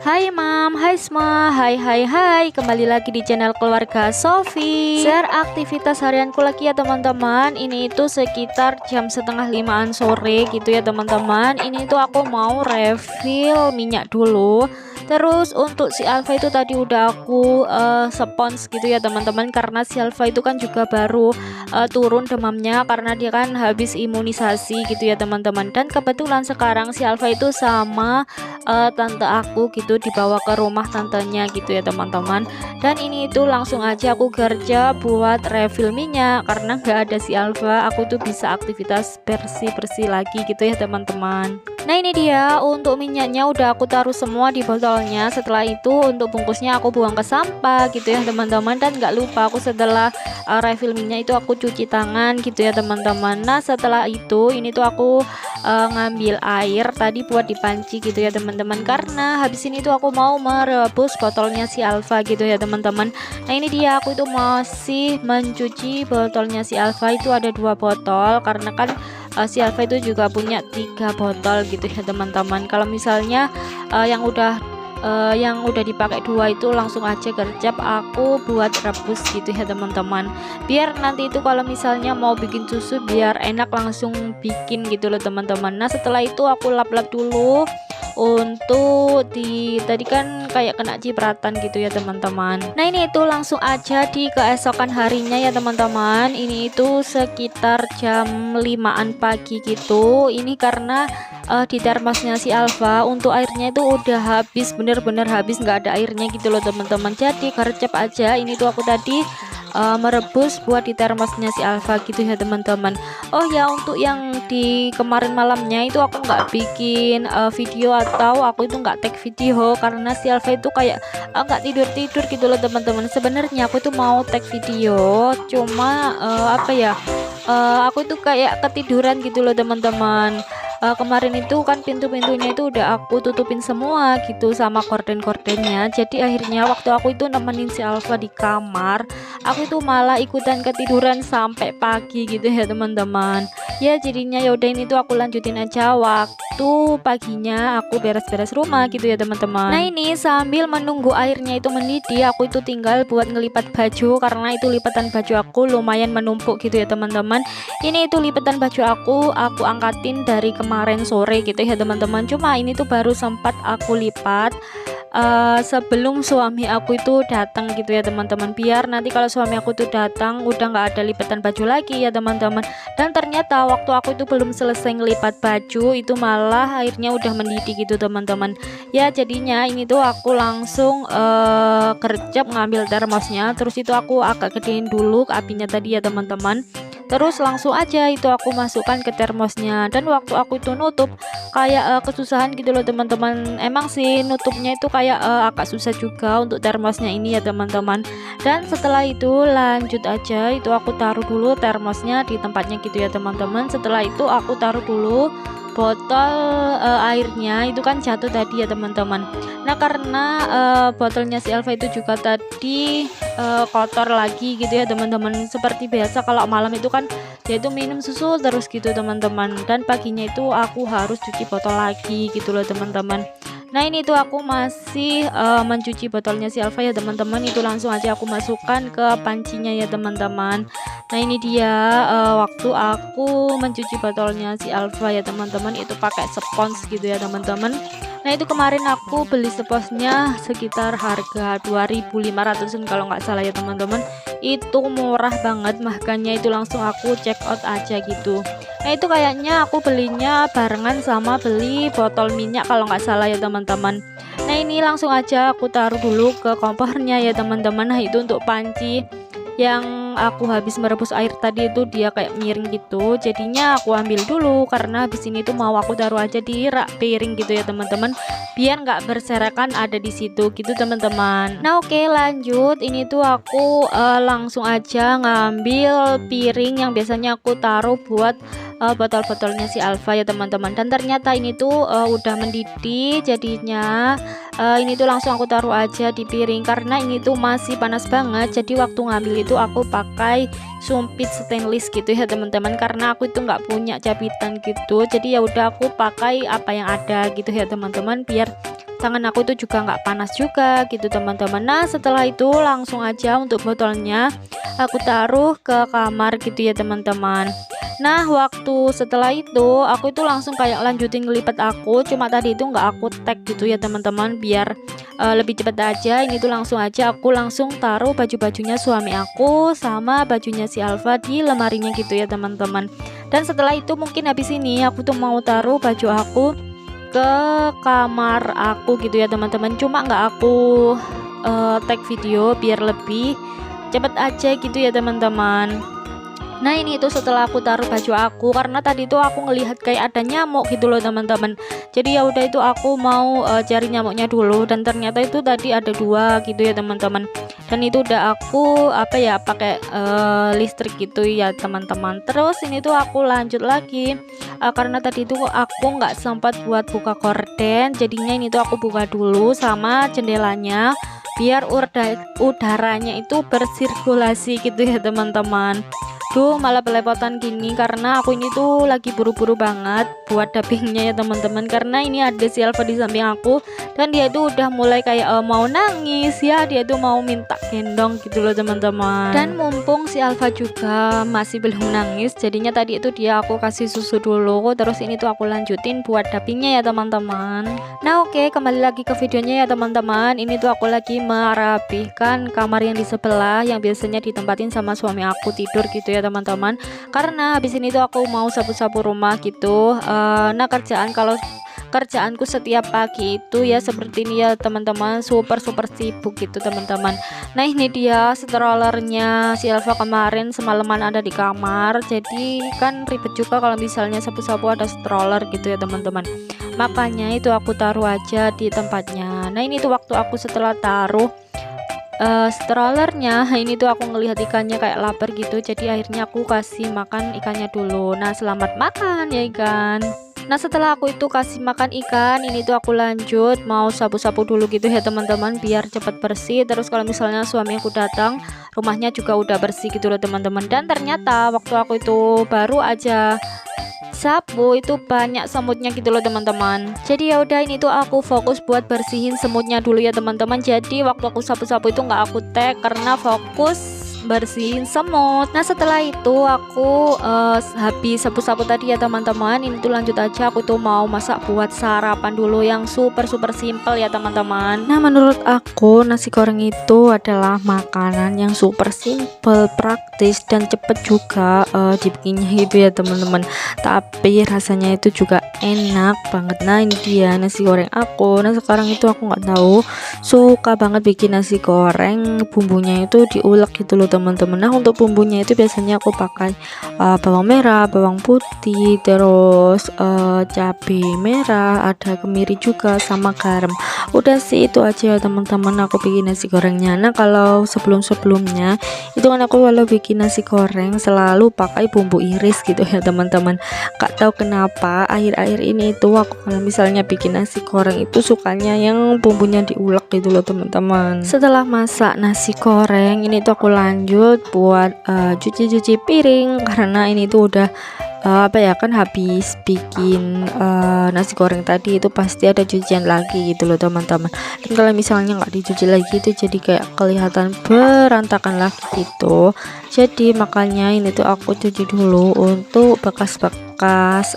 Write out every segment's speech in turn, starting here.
Hai Mam, hai semua, hai, kembali lagi di channel keluarga Sofi. Share aktivitas harianku lagi ya teman-teman. Ini itu sekitar jam setengah 5-an sore gitu ya teman-teman. Ini tuh aku mau refill minyak dulu. Terus untuk si Alfa itu tadi udah aku spons gitu ya teman-teman, karena si Alfa itu kan juga baru turun demamnya karena dia kan habis imunisasi gitu ya teman-teman. Dan kebetulan sekarang si Alfa itu sama tante aku gitu dibawa ke rumah tantenya gitu ya teman-teman. Dan ini itu langsung aja aku kerja buat refill minyak karena nggak ada si Alfa, aku tuh bisa aktivitas bersih-bersih lagi gitu ya teman-teman. Nah ini dia untuk minyaknya udah aku taruh semua di botolnya. Setelah itu untuk bungkusnya aku buang ke sampah gitu ya teman-teman. Dan nggak lupa aku setelah refill minyak itu aku cuci tangan gitu ya teman-teman. Nah setelah itu ini tuh aku ngambil air tadi buat dipanci gitu ya teman-teman, karena habis ini tuh aku mau merebus botolnya si Alfa gitu ya teman-teman. Nah ini dia aku itu masih mencuci botolnya si Alfa, itu ada 2 botol karena kan si Alfa itu juga punya 3 botol gitu ya teman-teman. Kalau misalnya yang udah dipakai 2 itu langsung aja gercep aku buat rebus gitu ya teman-teman, biar nanti itu kalau misalnya mau bikin susu biar enak langsung bikin gitu loh teman-teman. Nah setelah itu aku lap-lap dulu untuk tadi kan kayak kena cipratan gitu ya teman-teman. Nah ini itu langsung aja di keesokan harinya ya teman-teman. Ini itu sekitar jam 5-an pagi gitu. Ini karena di termosnya si Alfa untuk airnya itu udah habis, bener-bener habis, nggak ada airnya gitu loh teman-teman. Jadi gercep aja ini tuh aku tadi merebus buat di termosnya si Alfa gitu ya teman-teman. Oh ya, untuk yang di kemarin malamnya itu aku nggak bikin video atau aku itu nggak tag video karena si Alfa itu kayak nggak tidur gitu loh teman-teman. Sebenarnya aku itu mau tag video, cuma apa ya, aku itu kayak ketiduran gitu loh teman-teman. Kemarin itu kan pintu-pintunya itu udah aku tutupin semua gitu sama korden-kordennya. Jadi akhirnya waktu aku itu nemenin si Alfa di kamar, aku itu malah ikutan ketiduran sampai pagi gitu ya teman-teman. Ya jadinya yaudah ini tuh aku lanjutin aja waktu paginya aku beres-beres rumah gitu ya teman-teman. Nah ini sambil menunggu airnya itu mendidih, aku itu tinggal buat ngelipat baju karena itu lipatan baju aku lumayan menumpuk gitu ya teman-teman. Ini itu lipatan baju aku angkatin dari kemarin sore gitu ya teman-teman. Cuma ini tuh baru sempat aku lipat sebelum suami aku itu datang gitu ya teman-teman, biar nanti kalau suami aku tuh datang udah nggak ada lipatan baju lagi ya teman-teman. Dan ternyata waktu aku itu belum selesai ngelipat baju itu malah airnya udah mendidih gitu teman-teman. Ya jadinya ini tuh aku langsung gercep ngambil termosnya, terus itu aku agak gedein dulu apinya tadi ya teman-teman. Terus langsung aja itu aku masukkan ke termosnya. Dan waktu aku itu nutup kayak kesusahan gitu loh teman-teman. Emang sih nutupnya itu kayak agak susah juga untuk termosnya ini ya teman-teman. Dan setelah itu lanjut aja itu aku taruh dulu termosnya di tempatnya gitu ya teman-teman. Setelah itu aku taruh dulu botol airnya, itu kan jatuh tadi ya teman-teman. Nah karena botolnya si Alfa itu juga tadi kotor lagi gitu ya teman-teman. Seperti biasa kalau malam itu kan dia itu minum susu terus gitu teman-teman, dan paginya itu aku harus cuci botol lagi gitu loh teman-teman. Nah ini tuh aku masih mencuci botolnya si Alfa ya teman-teman. Itu langsung aja aku masukkan ke pancinya ya teman-teman. Nah ini dia waktu aku mencuci botolnya si Alfa ya teman-teman, itu pakai spons gitu ya teman-teman. Nah itu kemarin aku beli sponsnya sekitar harga 2.500an kalau nggak salah ya teman-teman. Itu murah banget, makanya itu langsung aku check out aja gitu. Nah itu kayaknya aku belinya barengan sama beli botol minyak kalau nggak salah ya teman-teman. Nah ini langsung aja aku taruh dulu ke kompornya ya teman-teman. Nah itu untuk panci yang aku habis merebus air tadi itu dia kayak miring gitu, jadinya aku ambil dulu karena habis ini tuh mau aku taruh aja di rak piring gitu ya teman-teman, biar nggak berserakan ada di situ gitu teman-teman. Nah oke lanjut, ini tuh aku langsung aja ngambil piring yang biasanya aku taruh buat botol-botolnya si Alfa ya teman-teman. Dan ternyata ini tuh udah mendidih, jadinya ini tuh langsung aku taruh aja di piring karena ini tuh masih panas banget. Jadi waktu ngambil itu aku pakai sumpit stainless gitu ya teman-teman, karena aku itu nggak punya cabitan gitu. Jadi ya udah aku pakai apa yang ada gitu ya teman-teman, biar tangan aku itu juga nggak panas juga gitu teman-teman. Nah setelah itu langsung aja untuk botolnya aku taruh ke kamar gitu ya teman-teman. Nah waktu setelah itu aku itu langsung kayak lanjutin ngelipat aku, cuma tadi itu nggak aku tag gitu ya teman-teman, biar lebih cepat aja. Ini tuh langsung aja aku langsung taruh baju-bajunya suami aku sama bajunya si Alfa di lemarinya gitu ya teman-teman. Dan setelah itu mungkin habis ini aku tuh mau taruh baju aku ke kamar aku gitu ya teman-teman, cuma nggak aku tag video biar lebih cepet aja gitu ya teman-teman. Nah ini itu setelah aku taruh baju aku, karena tadi itu aku ngelihat kayak ada nyamuk gitu loh teman-teman. Jadi ya udah itu aku mau cari nyamuknya dulu, dan ternyata itu tadi ada 2 gitu ya teman-teman. Dan itu udah aku pakai listrik gitu ya teman-teman. Terus ini tuh aku lanjut lagi karena tadi itu aku nggak sempat buat buka gorden, jadinya ini tuh aku buka dulu sama jendelanya biar udaranya itu bersirkulasi gitu ya teman-teman. Duh malah belepotan gini karena aku ini tuh lagi buru-buru banget buat dubbingnya ya teman-teman, karena ini ada si Alfa di samping aku dan dia itu udah mulai kayak mau nangis ya, dia tuh mau minta gendong gitu loh teman-teman. Dan mumpung si Alfa juga masih belum nangis, jadinya tadi itu aku kasih susu dulu, terus ini tuh aku lanjutin buat dubbingnya ya teman-teman. Nah oke, kembali lagi ke videonya ya teman-teman. Ini tuh aku lagi merapihkan kamar yang di sebelah yang biasanya ditempatin sama suami aku tidur gitu ya teman-teman, karena habis ini tuh aku mau sapu-sapu rumah gitu. Nah kerjaanku setiap pagi itu ya seperti ini ya teman-teman, super sibuk gitu teman-teman. Nah ini dia strollernya si Alfa kemarin semalaman ada di kamar, jadi kan ribet juga kalau misalnya sapu-sapu ada stroller gitu ya teman-teman, makanya itu aku taruh aja di tempatnya. Nah ini tuh waktu aku setelah taruh strollernya, ini tuh aku ngelihat ikannya kayak lapar gitu, jadi akhirnya aku kasih makan ikannya dulu. Nah selamat makan ya ikan. Nah setelah aku itu kasih makan ikan, ini tuh aku lanjut mau sapu-sapu dulu gitu ya teman-teman biar cepat bersih. Terus kalau misalnya suami aku datang, rumahnya juga udah bersih gitu loh teman-teman. Dan ternyata waktu aku itu baru aja sapu itu banyak semutnya gitu loh teman-teman. Jadi ya udah ini tuh aku fokus buat bersihin semutnya dulu ya teman-teman. Jadi waktu aku sapu-sapu itu nggak aku tag karena fokus bersihin semut. Nah setelah itu aku habis sapu-sapu tadi ya teman-teman, ini tuh lanjut aja aku tuh mau masak buat sarapan dulu yang super simple ya teman-teman. Nah menurut aku nasi goreng itu adalah makanan yang super simple, praktis dan cepet juga dibikinnya gitu ya teman-teman, tapi rasanya itu juga enak banget. Nah ini dia nasi goreng aku. Nah sekarang itu aku nggak tahu suka banget bikin nasi goreng, bumbunya itu diulek gitu loh teman-teman. Nah untuk bumbunya itu biasanya aku pakai bawang merah, bawang putih, terus cabai merah, ada kemiri juga sama garam. Udah sih itu aja ya teman-teman aku bikin nasi gorengnya. Nah kalau sebelumnya itu kan aku kalau bikin nasi goreng selalu pakai bumbu iris gitu ya teman-teman. Gak tahu kenapa akhir-akhir ini itu aku kalau misalnya bikin nasi goreng itu sukanya yang bumbunya diulek gitu loh teman-teman. Setelah masak nasi goreng, ini tuh aku lanjut buat cuci piring, karena ini tuh udah kan habis bikin nasi goreng tadi itu pasti ada cucian lagi gitu loh teman-teman. Dan kalau misalnya nggak dicuci lagi itu jadi kayak kelihatan berantakan lagi gitu. Jadi makanya ini tuh aku cuci dulu untuk bekas-bekas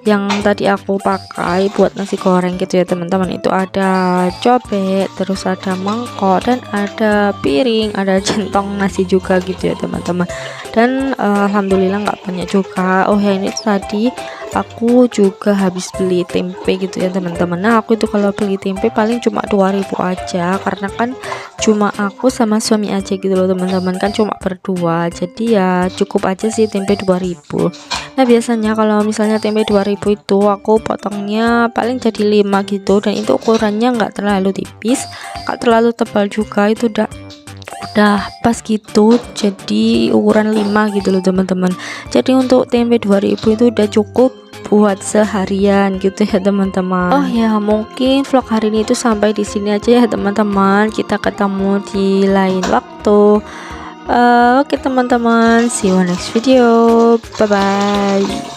yang tadi aku pakai buat nasi goreng gitu ya teman-teman. Itu ada cobek, terus ada mangkok, dan ada piring, ada centong nasi juga gitu ya teman-teman. Dan alhamdulillah nggak banyak juga. Oh ya ini tadi aku juga habis beli tempe gitu ya teman-teman. Nah aku itu kalau beli tempe paling cuma 2000 aja, karena kan cuma aku sama suami aja gitu loh teman-teman, kan cuma berdua, jadi ya cukup aja sih tempe 2000. Nah biasanya kalau misalnya tempe 2000 itu aku potongnya paling jadi 5 gitu, dan itu ukurannya nggak terlalu tipis, nggak terlalu tebal juga, itu udah pas gitu, jadi ukuran 5 gitu loh teman-teman. Jadi untuk tempe 2000 itu udah cukup buat seharian gitu ya teman-teman. Oh ya mungkin vlog hari ini itu sampai di sini aja ya teman-teman, kita ketemu di lain waktu. Oke teman-teman, see you next video, bye bye.